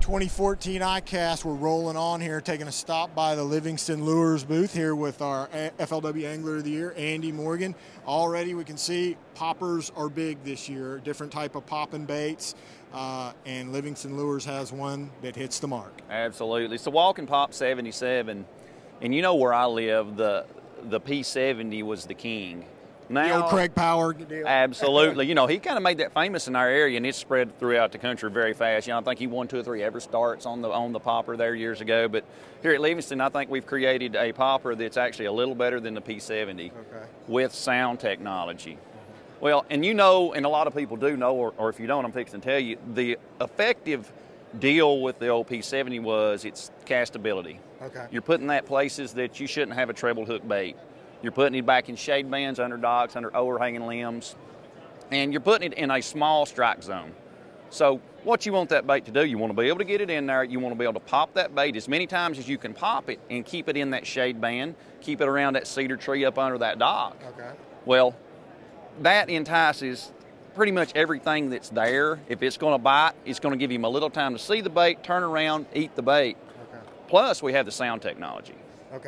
2014 ICAST, we're rolling on here, taking a stop by the Livingston Lures booth here with our FLW Angler of the Year, Andy Morgan. Already we can see poppers are big this year, different type of popping baits, and Livingston Lures has one that hits the mark. Absolutely. It's the Walking Pop 77, and you know where I live, the P70 was the king. Now, the old Craig Power deal. Absolutely. You know, he kind of made that famous in our area, and it's spread throughout the country very fast. You know, I think he won 2 or 3 ever starts on the popper there years ago. But here at Livingston, I think we've created a popper that's actually a little better than the P70 with sound technology. Well, and you know, and a lot of people do know, or if you don't, I'm fixing to tell you, the effective deal with the old P70 was its castability. You're putting that places that you shouldn't have a treble hook bait. You're putting it back in shade bands, under docks, under overhanging limbs, and you're putting it in a small strike zone. So what you want that bait to do, you want to be able to get it in there, you want to be able to pop that bait as many times as you can pop it and keep it in that shade band, keep it around that cedar tree up under that dock. Well, that entices pretty much everything that's there. If it's going to bite, it's going to give him a little time to see the bait, turn around, eat the bait. Plus, we have the sound technology.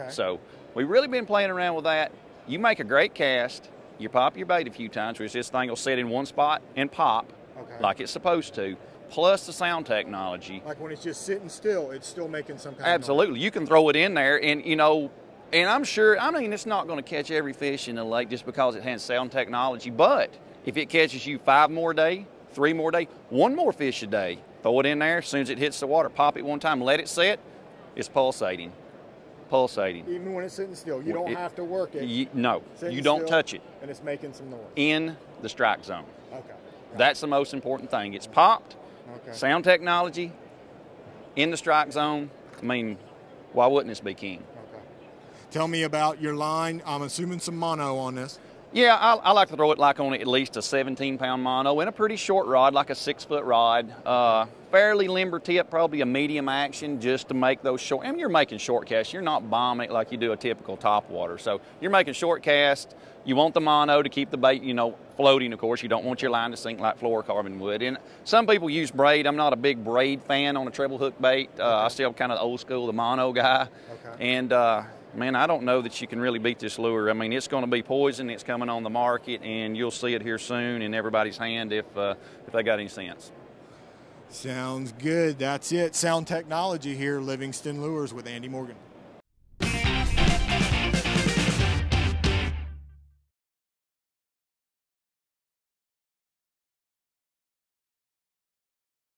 So we've really been playing around with that. You make a great cast, you pop your bait a few times, which this thing will sit in one spot and pop like it's supposed to, plus the sound technology. Like when it's just sitting still, it's still making some kind Absolutely. of noise. You can throw it in there, and you know, and I'm sure, I mean, it's not going to catch every fish in the lake just because it has sound technology, but if it catches you 5 more a day, 3 more a day, 1 more fish a day, throw it in there, as soon as it hits the water, pop it one time, let it set, it's pulsating. Even when it's sitting still, you don't have to work it. No, you don't touch it. And it's making some noise. In the strike zone. That's the most important thing. It's popped, sound technology, in the strike zone. I mean, why wouldn't this be king? Tell me about your line. I'm assuming some mono on this. Yeah, I like to throw it like on at least a 17-pound mono and a pretty short rod, like a 6-foot rod. Fairly limber tip, probably a medium action, just to make those short. I mean, you're making short casts. You're not bombing it like you do a typical topwater. So you're making short casts. You want the mono to keep the bait, you know, floating, of course. You don't want your line to sink like fluorocarbon would. And some people use braid. I'm not a big braid fan on a treble hook bait. I still kind of old school, the mono guy. And man, I don't know that you can really beat this lure. I mean, it's going to be poison. It's coming on the market, and you'll see it here soon in everybody's hand if they got any sense. Sounds good. That's it. Sound technology here, Livingston Lures with Andy Morgan.